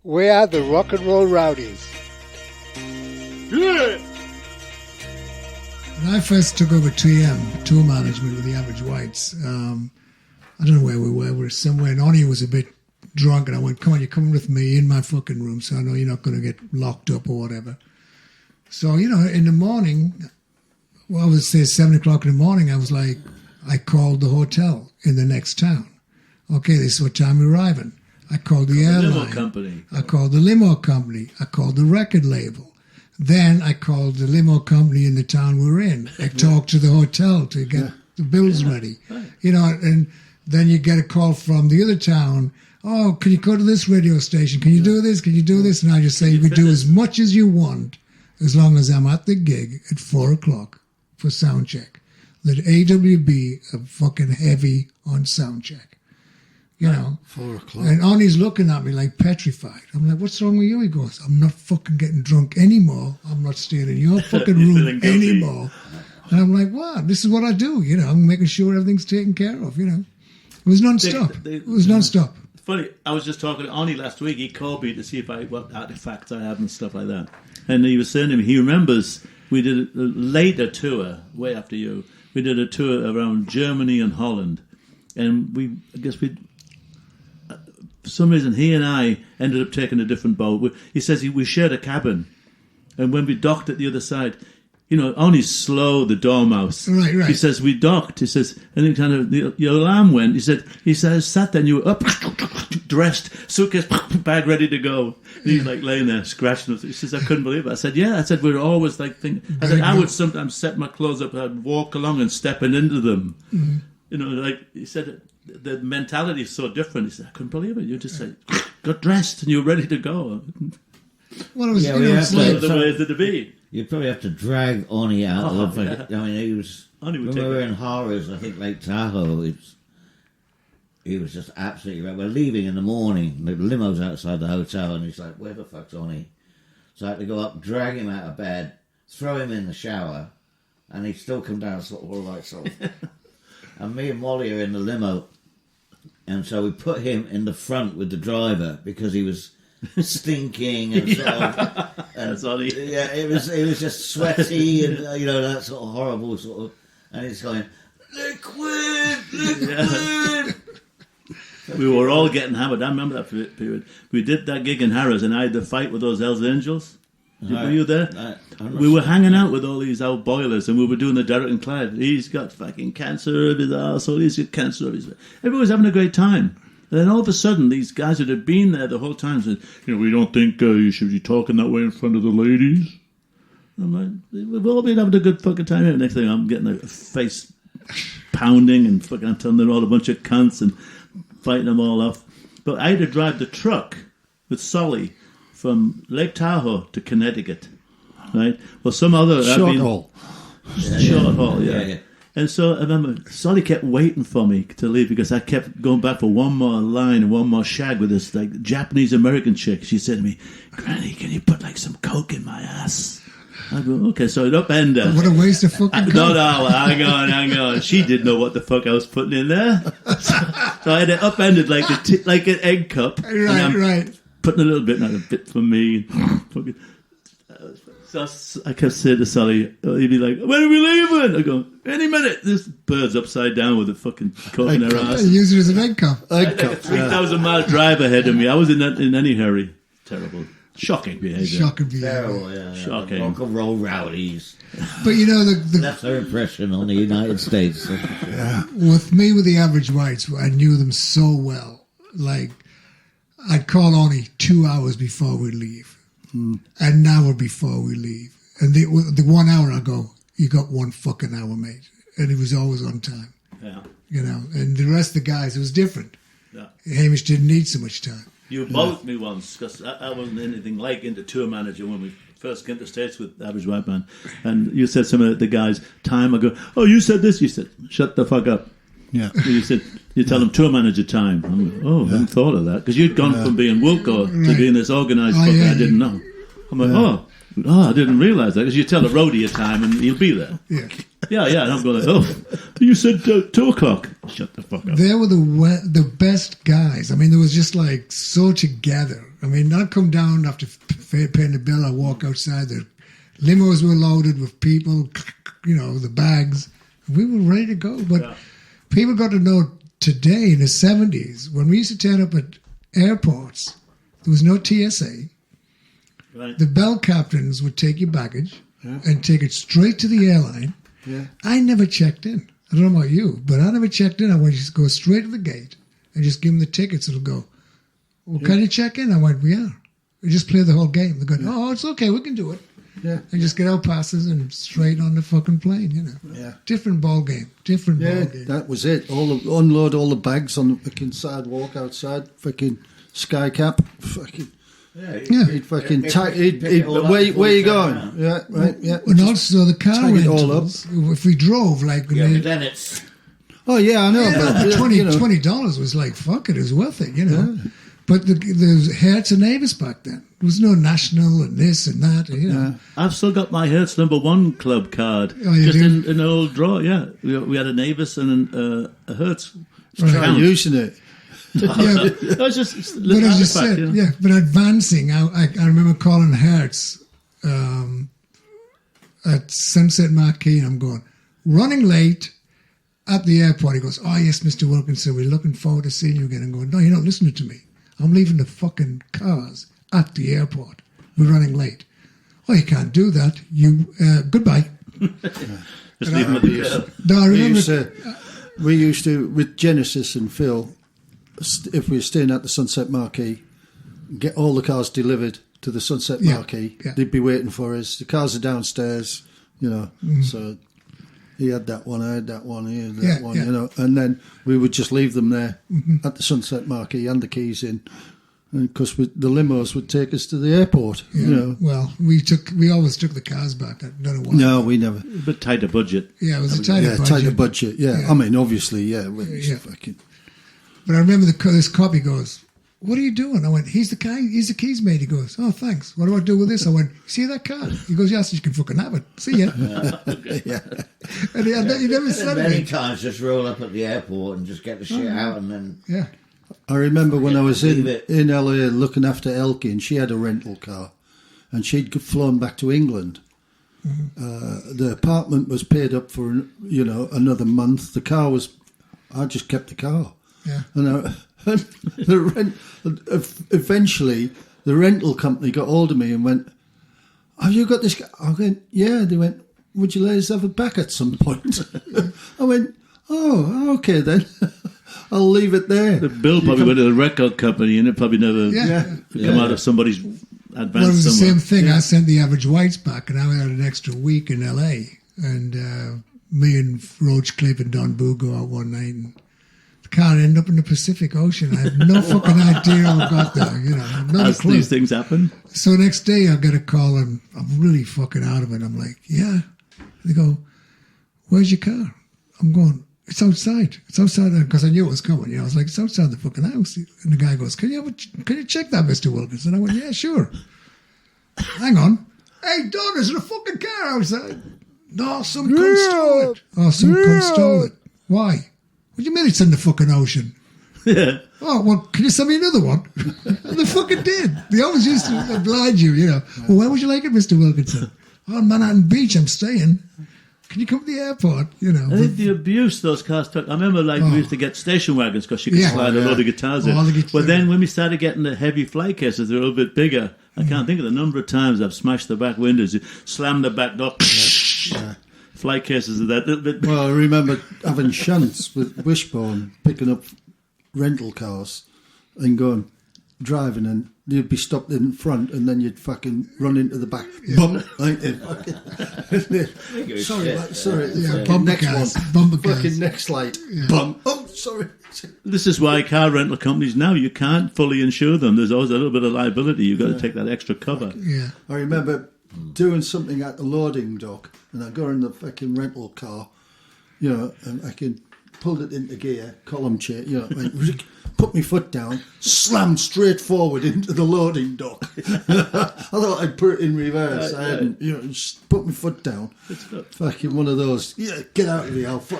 We are the Rock and Roll Rowdies. Yeah. When I first took over TM, tour management with the Average Whites, I don't know where we were. We were somewhere, and Onnie was a bit drunk, and I went, come on, you're coming with me in my fucking room, so I know you're not going to get locked up or whatever. So, you know, in the morning, well, I would say 7 o'clock in the morning, I was like, I called the hotel in the next town. Okay, this is what time we're arriving. I called the airline. Limo company. I called the limo company. I called the record label. Then I called the limo company in the town we're in. I talked to the hotel to get the bills ready. Right. You know, and then you get a call from the other town. Oh, can you go to this radio station? Can you do this? Can you do this? And I just say, you can do as much as you want, as long as I'm at the gig at 4 o'clock for sound check. Let AWB are fucking heavy on sound check. You know, 4 o'clock. And Onnie's looking at me like petrified. I'm like, what's wrong with you? He goes, I'm not fucking getting drunk anymore. I'm not staying in your fucking room anymore. And I'm like, wow, this is what I do. You know, I'm making sure everything's taken care of, you know. It was non-stop. It was non-stop. Funny, I was just talking to Onnie last week. He called me to see what artifacts I have and stuff like that. And he was saying to me, he remembers we did a later tour, way after you. We did a tour around Germany and Holland. And for some reason, he and I ended up taking a different boat. He says we shared a cabin. And when we docked at the other side, you know, Onnie's slow, the dormouse. Right. He says, we docked. He says, and then kind of, your alarm went. He said, I sat there and you were up, dressed, suitcase, bag ready to go. And he's like laying there, scratching. He says, I couldn't believe it. I said, yeah. I said, we're always like thinking. I said, I would sometimes set my clothes up, I'd walk along and stepping into them. Mm-hmm. You know, like he said, the mentality is so different. He said, I couldn't believe it. You just like got dressed and you were ready to go. Well, it was, yeah, you know, it's One of the ways that it be. You'd probably have to drag Onnie out of the fucking... Yeah. I mean, he was... Onnie would when take we were it. in Horrors, I think Lake Tahoe, he was just absolutely right. We're leaving in the morning. The limo's outside the hotel, and he's like, where the fuck's Onnie? So I had to go up, drag him out of bed, throw him in the shower, and he'd still come down sort of all right, sort of... And me and Molly are in the limo, and so we put him in the front with the driver because he was stinking and sort of, and That's Onnie. yeah, it was just sweaty and you know that sort of horrible sort of, and he's going liquid. We were all getting hammered. I remember that period. We did that gig in Harrods, and I had the fight with those Hells Angels. Were you there? We were hanging out with all these old boilers, and we were doing the Derek and Clyde. He's got fucking cancer of his arsehole. He's got cancer of his... Everybody was having a great time. And then all of a sudden, these guys that had been there the whole time said, you know, we don't think you should be talking that way in front of the ladies. I'm like, we've all been having a good fucking time here. Next thing, I'm getting a face pounding and fucking I'm telling them all a bunch of cunts and fighting them all off. But I had to drive the truck with Solly from Lake Tahoe to Connecticut, right? Well, some other... Short haul. Short haul, yeah. And so I remember Solly kept waiting for me to leave because I kept going back for one more line and one more shag with this like Japanese-American chick. She said to me, Granny, can you put like some coke in my ass? I go, okay, so it upended. What a waste of fucking coke. No, hang on. She didn't know what the fuck I was putting in there. So I had it upended like like an egg cup. Right. Putting a little bit, not a bit for me. So I kept saying to Solly, he'd be like, when are we leaving? I go, any minute. This bird's upside down with a fucking coke in her ass. Use it as an egg cup. Egg Like a cup, 3,000-mile drive ahead of me. I was in any hurry. Terrible. Shocking behaviour. Shocking behavior. Terrible, yeah. Shocking. Rock and roll rowdies. But you know, That's their impression on the United States. with me, with the Average Whites, I knew them so well. Like, I'd call Onnie 2 hours before we leave. An hour before we leave. And the 1 hour I go, you got 1 fucking hour, mate. And he was always on time. Yeah. You know, and the rest of the guys, it was different. Yeah. Hamish didn't need so much time. You bought me once because I wasn't anything like into tour manager when we first came to the States with Average White Man. And you said some of the guys, time, I go, oh, you said this. You said, shut the fuck up. Yeah. You said, you tell them tour manager time. I'm like, oh, I hadn't thought of that. Because you'd gone from being Wilko to being this organised fucker I didn't know. I'm like, Oh, I didn't realise that, because you tell a roadie a time and he'll be there. Yeah. Yeah, and I'm going, oh, you said 2 o'clock. Shut the fuck up. They were the best guys. I mean, there was just like so together. I mean, I'd come down after paying the bill, I'd walk outside, the limos were loaded with people, the bags. We were ready to go. But people got to know today, in the 70s, when we used to turn up at airports, there was no TSA. Right. The bell captains would take your baggage and take it straight to the airline. Yeah. I never checked in. I don't know about you, but I never checked in. I went, just go straight to the gate and just give them the tickets. It'll go, well, can you check in? I went, we are. We just play the whole game. They're going, oh, it's okay, we can do it. Yeah. And just get our passes and straight on the fucking plane, Yeah. Different ball game. Different ball game. That was it. Unload all the bags on the fucking sidewalk outside. Fucking skycap. Fucking. Yeah. He'd fucking where you going? Around. Yeah, right. Yeah. And also the car tag it all rentals. If we drove, like, Yeah, but then it's... Oh yeah, I know. but but $20 was like, fuck it, it was worth it, But the Hertz and Avis back then. There was no National and this and that, I've still got my Hertz #1 club card. Oh, you just do? in an old drawer, yeah. We had an Avis and a Hertz. Try using it. It was just But as you said, but advancing, I remember calling Hertz at Sunset Marquee, and I'm going, running late at the airport. He goes, oh, yes, Mr. Wilkinson, we're looking forward to seeing you again. I'm going, no, you're not listening to me. I'm leaving the fucking cars at the airport. We're running late. Oh, you can't do that. Goodbye. Just leave them at the curb. No, I remember. We used to, with Genesis and Phil, if we were staying at the Sunset Marquee, get all the cars delivered to the Sunset Marquee. Yeah. They'd be waiting for us. The cars are downstairs, so he had that one, I had that one, he had that one, and then we would just leave them there at the Sunset Marquee and the keys in, because the limos would take us to the airport. Well, we always took the cars back. I don't know why. No, we never. A bit tighter budget. Yeah, it was a tighter budget. Tighter budget. Yeah. I mean, obviously, fucking. But I remember this cop, he goes, what are you doing? I went, he's the keys mate. He goes, oh, thanks. What do I do with this? I went, see that car? He goes, yes, you can fucking have it. See ya. Yeah. And he never said Many anything. times just roll up at the airport and just get the shit out and then... Yeah. I remember when I was in Leave LA looking after Elkie, and she had a rental car, and she'd flown back to England. The apartment was paid up for another month. The car was, I just kept the car. Yeah. And eventually the rental company got hold of me and went, have you got this car? I went, yeah. They went, would you let us have it back at some point? I went, oh, okay then. I'll leave it there. The bill probably went to the record company, and it probably never come out of somebody's advance. Well, it was the somewhere. same thing. I sent the Average Whites back, and I had an extra week in LA. And me and Roach Cliff and Don Boo go out one night, and the car ended up in the Pacific Ocean. I have no fucking idea how it got there. Not As a clue. these things happen. So next day I get a call, and I'm really fucking out of it. I'm like, yeah. They go, where's your car? I'm going, it's outside. It's outside, because I knew it was coming. I was like, it's outside the fucking house. And the guy goes, can you check that, Mr. Wilkinson? I went, yeah, sure. Hang on. Hey, Don, is there a fucking car outside? No, some cunt stole it. Oh, some cunt stole it. Why? What do you mean it's in the fucking ocean? Yeah. Oh, well, can you send me another one? And they fucking did. They always used to oblige you, Well, where would you like it, Mr. Wilkinson? Oh, on Manhattan Beach, I'm staying. Can you come to the airport? I think the abuse those cars took. I remember, we used to get station wagons because you could slide a load of guitars in. But then when we started getting the heavy fly cases, they're a little bit bigger. I can't think of the number of times I've smashed the back windows, slammed the back door. Fly cases are that little bit. Well, I remember having shunts with Wishbone, picking up rental cars and going driving, and you'd be stopped in front, and then you'd fucking run into the back. Bump, sorry. Yeah, bumper next cars. one. Bumper cars. Fucking next light. Bump. Oh, sorry. This is why car rental companies now, you can't fully insure them. There's always a little bit of liability. You've got to take that extra cover. Yeah. I remember doing something at the loading dock, and I got in the fucking rental car, and I pulled it into gear, column chair, went, put my foot down, slammed straight forward into the loading dock. I thought I'd put it in reverse. I hadn't, just put my foot down. Fucking one of those, get out of the Alpha.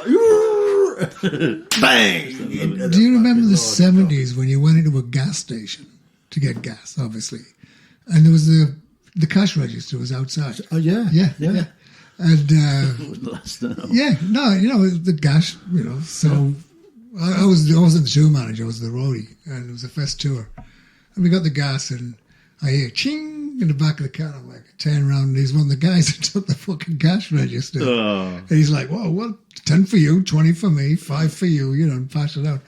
Bang! Do you remember the 70s when you went into a gas station to get gas, obviously, and there was the cash register was outside? Oh, yeah. And the gas, so I wasn't the tour manager, I was the roadie, and it was the first tour, and we got the gas, and I hear ching in the back of the car. I'm like, I turn around, and he's one of the guys that took the fucking cash register, and he's like, well, 10 for you, 20 for me, 5 for you, and pass it out.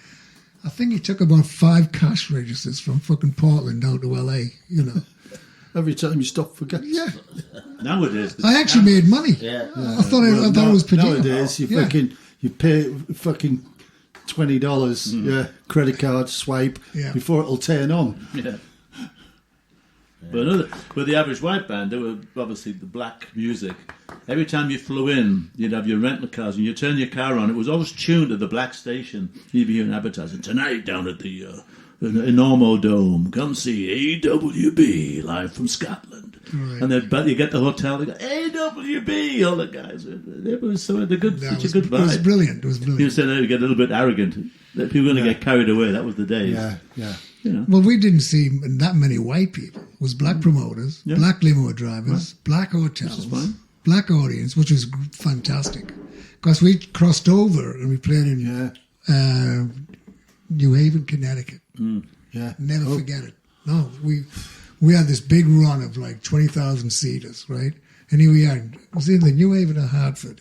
I think he took about 5 cash registers from fucking Portland out to LA, Every time you stop for gas. Yeah. Nowadays, I actually made money. Yeah. I thought it was per diem. Nowadays, you pay fucking $20, credit card swipe before it'll turn on. Yeah. But with the Average White Band, there were obviously the black music. Every time you flew in, you'd have your rental cars, and you turn your car on. It was always tuned to the black station. You'd be hearing advertising tonight down at the Enormo Dome. Come see AWB live from Scotland. Right. And then you get the hotel. They go AWB. All the guys. It was such a good vibe. It was brilliant. You said you get a little bit arrogant. That people were going to get carried away. That was the days. Yeah. Well, we didn't see that many white people. It was black promoters, black limo drivers, black hotels, black audience, which was fantastic. Because we crossed over and we played in New Haven, Connecticut. Never forget it. No, we had this big run of like 20,000 seaters, right? And here we are. It was in the New Haven or Hartford.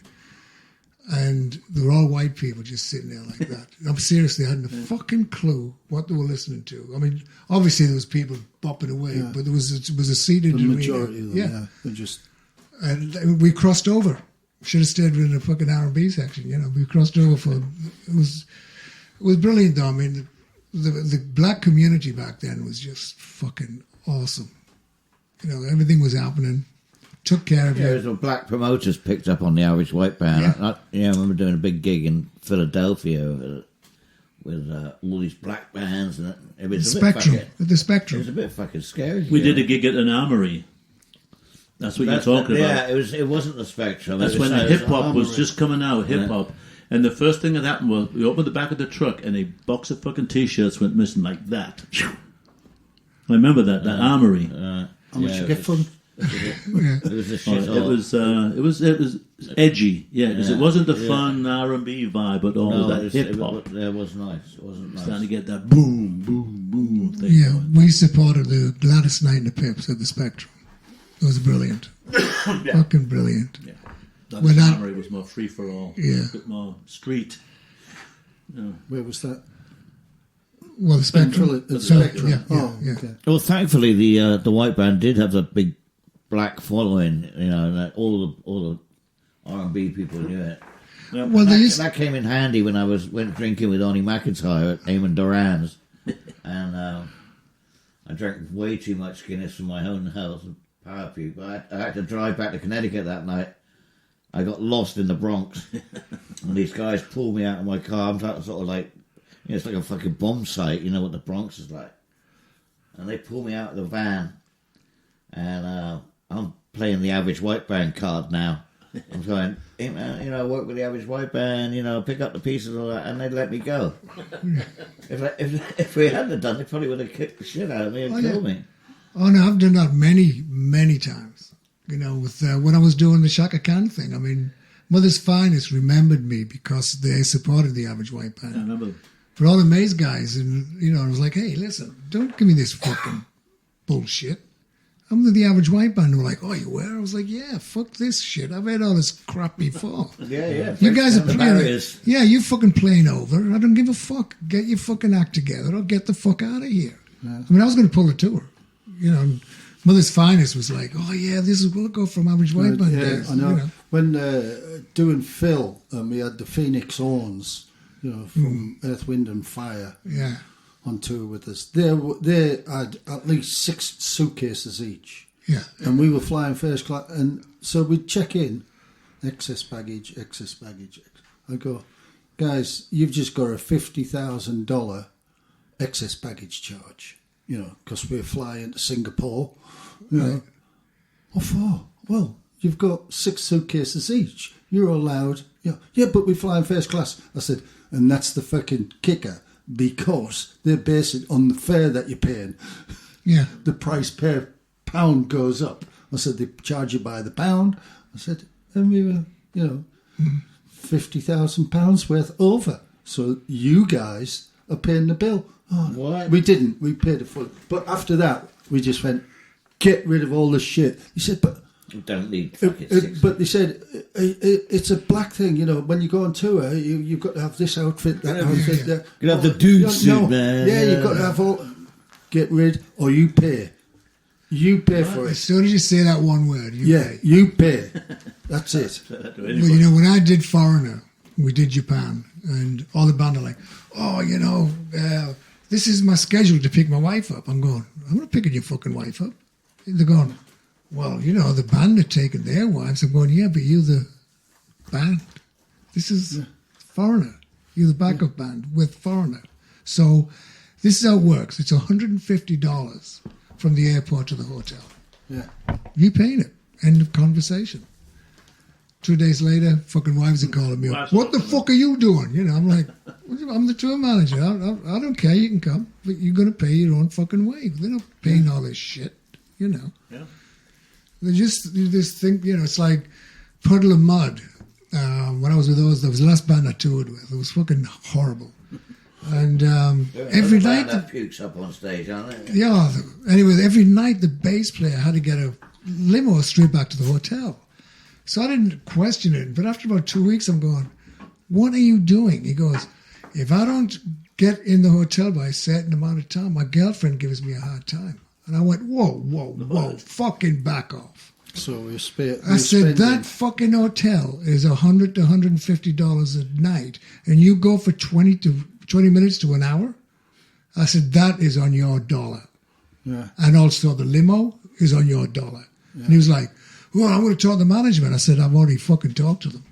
And they were all white people just sitting there like that. I'm seriously, I hadn't a fucking clue what they were listening to. I mean, obviously there was people bopping away, but it was a seated arena. The majority of them, And we crossed over. Should have stayed in the fucking R&B section, We crossed over for... It was brilliant, though. I mean, the black community back then was just fucking awesome. Everything was happening. Took care of you. There was black promoters picked up on the Average White Band. I remember doing a big gig in Philadelphia with all these black bands, and it was the Spectrum. It was a bit fucking scary. We did a gig at an armoury. That's what you're talking about. Yeah, it wasn't the Spectrum. That's when the hip hop was just coming out. Hip hop. And the first thing that happened was we opened the back of the truck and a box of fucking T-shirts went missing like that. I remember that armoury. How much you get from? It was a shit it was edgy, because it wasn't the fun R&B vibe, but all that hip hop. It was nice. It wasn't nice. Starting to get that boom, boom, boom thing. Yeah, we supported the Gladys Knight and the Pips at the Spectrum. It was brilliant, fucking brilliant. Yeah, that armoury was more free for all. Yeah, a bit more street. Where was that? Well, the Spectrum. The Spectrum. Yeah. Okay. Well, thankfully, the White Band did have a big black following. And all the R&B people knew it. Yeah. Well, that came in handy when I went drinking with Onnie McIntyre at Eamon Duran's, and I drank way too much Guinness from my own house and power puke. But I had to drive back to Connecticut that night. I got lost in the Bronx, and these guys pulled me out of my car. I'm sort of like. It's like a fucking bomb site, you know what the Bronx is like. And they pull me out of the van, and I'm playing the Average White Band card now. I'm going, hey man, I work with the Average White Band, pick up the pieces and all that, and they'd let me go. If we hadn't done, they probably would have kicked the shit out of me and killed me. Oh no, I've done that many, many times. With when I was doing the Shaka Khan thing. I mean, Mother's Finest remembered me because they supported the Average White Band. I remember. For all the Maze guys, and I was like, hey, listen, don't give me this fucking bullshit. I'm the Average White Band. And we're like, oh, you were? I was like, yeah, fuck this shit. I've had all this crap before. Yeah. You guys are playing. Yeah, you fucking playing over. I don't give a fuck. Get your fucking act together or get the fuck out of here. Yeah. I mean, I was going to pull a tour. Mother's Finest was like, oh yeah, this is Wilko from Average White Band days. I know. When doing Phil, we had the Phoenix Horns. From Earth, Wind and Fire on tour with us. They had at least 6 suitcases each. Yeah. And we were flying first class. And so we'd check in, excess baggage. I go, guys, you've just got a $50,000 excess baggage charge, you know, because we're flying to Singapore. You know, what for? Well, you've got 6 suitcases each. You're allowed, yeah, but we fly in first class. I said, and that's the fucking kicker, because they're based on the fare that you're paying. Yeah. The price per pound goes up. I said, they charge you by the pound. I said, and we were, £50,000 worth over. So you guys are paying the bill. Oh, What? We didn't. We paid it full. But after that, we just went, get rid of all this shit. He said, but... You don't need fucking 6. But they said, it's a black thing, you know, when you go on tour, you've got to have this outfit, that outfit. That. You have the dude suit, man. Yeah, you've got to have all... Get rid, or you pay. You pay for As it. soon as you say that one word, you pay. You pay. That's it. Well, you know, when I did Foreigner, we did Japan, and all the band are like, oh, you know, this is my schedule to pick my wife up. I'm going, I'm not picking your fucking wife up. They're going, well, you know, the band are taking their wives. I'm going, yeah, but you're the band. This is Foreigner. You're the backup band with Foreigner. So this is how it works. It's $150 from the airport to the hotel. Yeah. You paying it. End of conversation. 2 days later, fucking wives are calling me up. What the fuck are you doing? You know, I'm like, I'm the tour manager. I don't care. You can come, but you're going to pay your own fucking way. They're not paying all this shit, you know. Yeah. You just think, you know, it's like Puddle of Mud. When I was with those, that was the last band I toured with. It was fucking horrible. And every night... that pukes up on stage, aren't they? Yeah. Anyway, every night the bass player had to get a limo straight back to the hotel. So I didn't question it. But after about 2 weeks, I'm going, what are you doing? He goes, if I don't get in the hotel by a certain amount of time, my girlfriend gives me a hard time. And I went, whoa, fucking back off. So I said, that fucking hotel is $100 to $150 a night, and you go for 20 minutes to an hour? I said, that is on your dollar. Yeah. And also the limo is on your dollar. Yeah. And he was like, well, I'm going to talk to the management. I said, I've already fucking talked to them.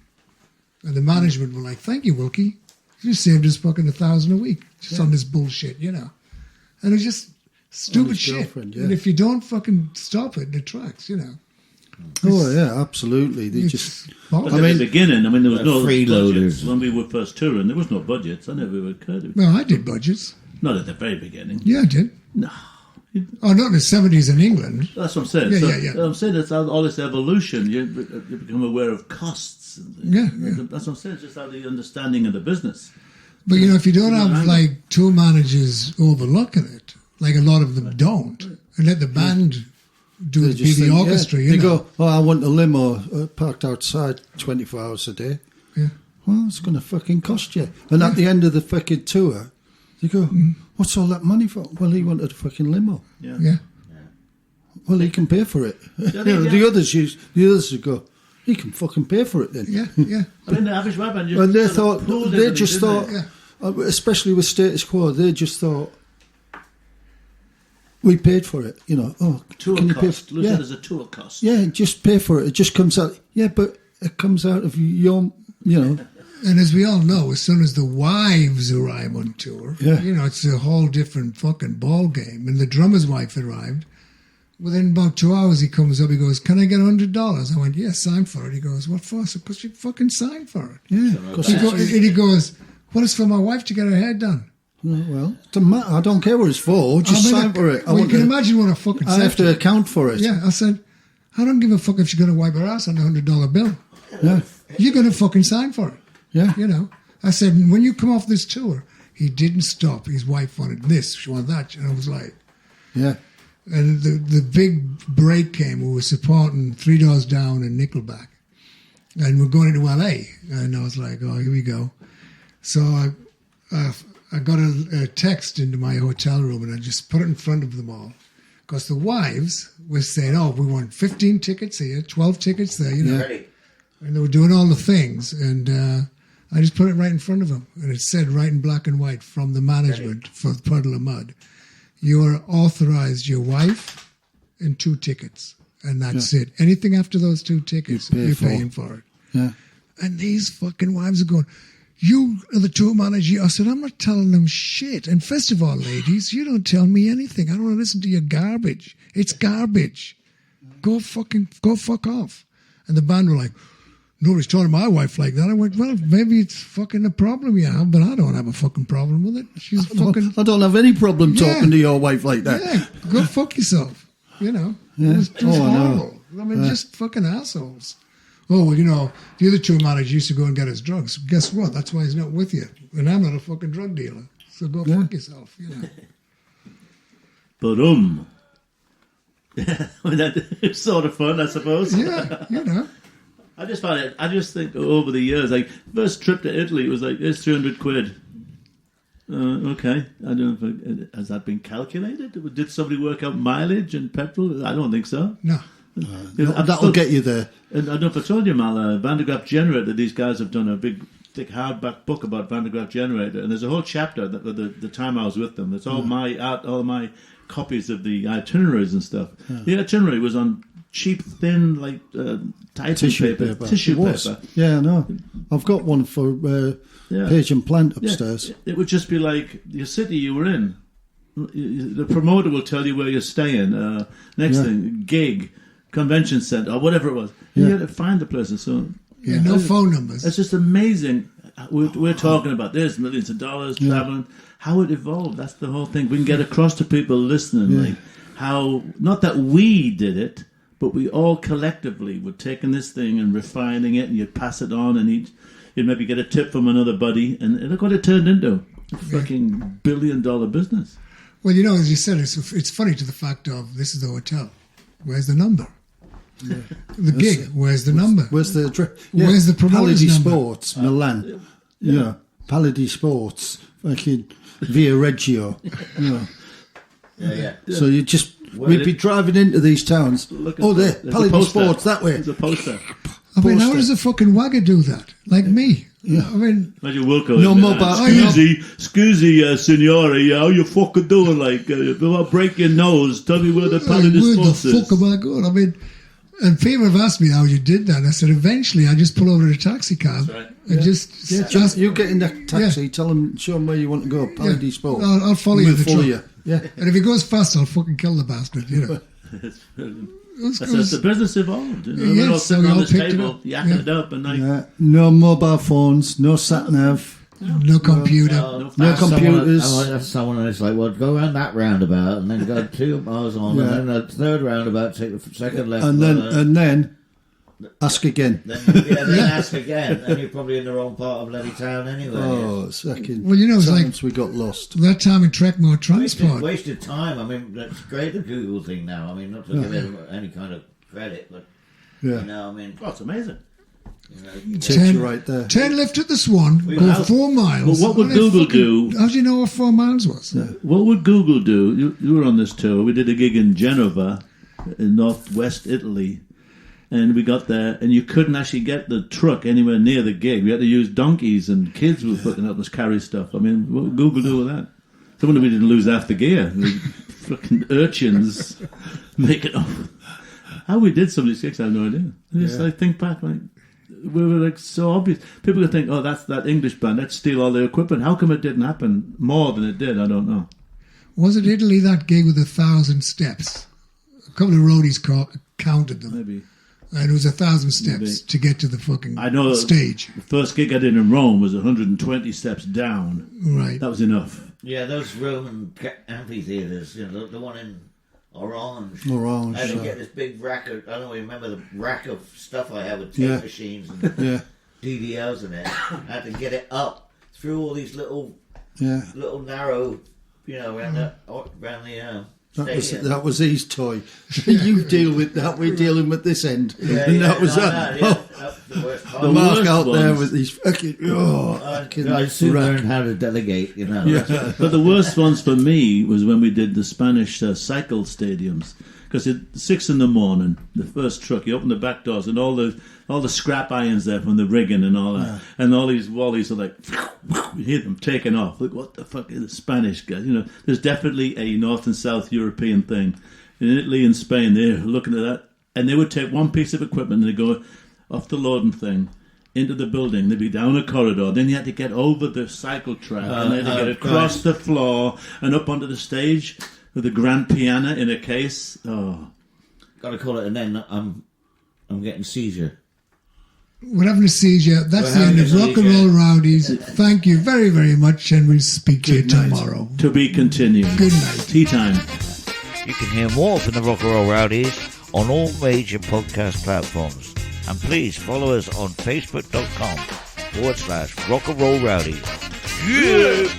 And the management were like, thank you, Wilkie. You saved us fucking $1,000 a week just on this bullshit, you know. And it was just stupid shit. And if you don't fucking stop it in the tracks, you know. Oh, yeah, absolutely. They just... But at the beginning, I mean, there was no freeloaders. When we were first touring, there was no budgets. I never occurred to me. Well, I did budgets. Not at the very beginning. Yeah, I did. No. Oh, not in the 70s in England. That's what I'm saying. Yeah. I'm saying it's all this evolution. You become aware of costs. Yeah. That's what I'm saying. It's just how the understanding of the business. But, you know, if you don't have, like, tour managers overlooking it, like a lot of them don't, and let the band be the orchestra, you know. They go, oh, I want a limo parked outside 24 hours a day. Yeah. Well, it's going to fucking cost you. And at the end of the fucking tour, they go, what's all that money for? Well, he wanted a fucking limo. Yeah. Well, he can pay for it. The others would go, he can fucking pay for it then. Yeah. I mean, the average white band And they just thought, especially with Status Quo, they just thought, we paid for it, you know. Oh, tour can you cost. pay? There's a tour cost. Yeah, just pay for it. It just comes out. Yeah, but it comes out of your, you know. And as we all know, as soon as the wives arrive on tour, you know, it's a whole different fucking ball game. And the drummer's wife arrived. Within about 2 hours, he comes up. He goes, "Can I get $100?" I went, "Yeah, sign for it." He goes, "What for?" I said, "Because you fucking signed for it." Yeah. And he goes, "What is for my wife to get her hair done?" Well, it doesn't matter. I don't care what it's for. Just sign for it. Well, you can imagine what a fucking... I have to account for it. Yeah, I said, I don't give a fuck if she's going to wipe her ass on a $100 bill. Yeah. You're going to fucking sign for it. Yeah. You know? I said, when you come off this tour, he didn't stop. His wife wanted this, she wanted that. And I was like... Yeah. And the big break came. We were supporting Three Doors Down and Nickelback. And we're going into LA. And I was like, oh, here we go. So I got a text into my hotel room and I just put it in front of them all. Because the wives were saying, oh, we want 15 tickets here, 12 tickets there, you know. Yeah. And they were doing all the things. And I just put it right in front of them. And it said right in black and white from the management for Puddle of Mud, you are authorized your wife and 2 tickets. And that's it. Anything after those 2 tickets, you're paying for it. Yeah. And these fucking wives are going... you are the tour manager. I said, I'm not telling them shit. And first of all, ladies, you don't tell me anything. I don't want to listen to your garbage. It's garbage. Go fuck off. And the band were like, nobody's talking to my wife like that. I went, well, maybe it's fucking a problem you have, but I don't have a fucking problem with it. She's fucking... I don't have any problem talking to your wife like that. Yeah, go fuck yourself. You know. Yeah. It was horrible. I mean, just fucking assholes. Oh, well, you know, the other tour manager used to go and get his drugs. Guess what? That's why he's not with you. And I'm not a fucking drug dealer. So go fuck yourself, you know. But yeah, I mean, it's sort of fun, I suppose. Yeah, you know. I just think over the years, like, first trip to Italy was like, it's 300 quid. Okay. I don't know if has that been calculated? Did somebody work out mileage and petrol? I don't think so. No. That'll get you there. And I don't know if I told you, Mal, Van de Graaff Generator, these guys have done a big, thick, hardback book about Van de Graaff Generator, and there's a whole chapter that the time I was with them. It's all my copies of the itineraries and stuff. Yeah. The itinerary was on cheap, thin, like tissue paper. Yeah, I know. I've got one for Page and Plant upstairs. Yeah. It would just be like your city you were in. The promoter will tell you where you're staying. Next thing, gig, convention centre, or whatever it was. You had to find the place. So no phone numbers. It's just amazing. We're talking about this, millions of dollars, travelling. How it evolved. That's the whole thing. We can get across to people listening, like how, not that we did it, but we all collectively were taking this thing and refining it, and you'd pass it on, and you'd maybe get a tip from another buddy, and look what it turned into. A fucking $1 billion business. Well, you know, as you said, it's funny to the fact of, this is the hotel. Where's the number? Yeah. The gig, where's the number? Where's the address? Where's the promoter's Paladi number? Sports, Milan. Yeah. Paladi Sports, fucking Via Reggio. Yeah. So you just... We'd be driving into these towns. There, Paladi Sports, that way. There's a poster. I mean, how does a fucking wagger do that? Like me. Yeah. I mean... Imagine Wilko. No mobile. Scusi, signore, how you fucking doing? Like, if I break your nose, tell me where the Paladi Sports is. Where the fuck am I going? I mean... And people have asked me how you did that. I said, eventually I just pull over to a taxi cab and just you get in that taxi, show them where you want to go, Paladi Sports. I'll follow you. We'll follow you. Yeah. And if he goes fast, I'll fucking kill the bastard, you know. That's the business evolved. You know? We're all sitting on this table, yakking it up, and like... No mobile phones, no sat-nav. No computer. No computers. Someone is like, well, go around that roundabout and then go 2 miles on, and then the third roundabout, take the second left. And then ask again. Then ask again, and you're probably in the wrong part of bloody town anyway. Oh, second. Well, you know, it's like we got lost. That time in Trekmore Transport. Wasted time. I mean, that's great, the Google thing now. I mean, not to give them any kind of credit, but, you know, I mean... Oh, it's amazing. Takes you right there. 10 left at the Swan, go 4 miles. Well, what would Google do? How do you know what 4 miles was? Yeah. What would Google do? You were on this tour. We did a gig in Genova, in northwest Italy, and we got there, and you couldn't actually get the truck anywhere near the gig. We had to use donkeys, and kids were putting up us carry stuff. I mean, what would Google do with that? Someone we didn't lose half the gear. Fucking urchins make it up. How we did some of these gigs, I have no idea. I think back, like... We were like so obvious. People could think, oh, that's that English band. Let's steal all their equipment. How come it didn't happen more than it did? I don't know. Was it Italy, that gig with 1,000 steps? A couple of roadies counted them. Maybe. And it was 1,000 steps to get to the fucking stage. The first gig I did in Rome was 120 steps down. Right. That was enough. Yeah, those Roman amphitheatres, you know, the one in Orange. I had to get this big rack of, I don't know, remember the rack of stuff I had with tape machines and DVLs in it. I had to get it up through all these little narrow, you know, around the that was his toy. You deal with that, we're dealing with this end. That was the worst part. The Mark out there with these fucking... I soon learned how to delegate, you know. Yeah. But the worst ones for me was when we did the Spanish cycle stadiums. Because at 6 a.m, the first truck, you open the back doors and all the scrap irons there from the rigging and all that, and all these wallies are like, you hear them taking off. Like, what the fuck is the Spanish guys? You know, there's definitely a North and South European thing. In Italy and Spain, they're looking at that, and they would take one piece of equipment and they go off the loading thing, into the building. They'd be down a corridor. Then you had to get over the cycle track and then to get across the floor and up onto the stage with the grand piano in a case. Oh, got to call it. And then I'm getting seizure. We're having a seizure. That's the end of Rock and Roll Rowdies. Thank you very, very much, and we'll speak to you tomorrow. To be continued. Good night. Tea time. You can hear more from the Rock and Roll Rowdies on all major podcast platforms. And please follow us on facebook.com/Rock and Roll Rowdies. Yeah!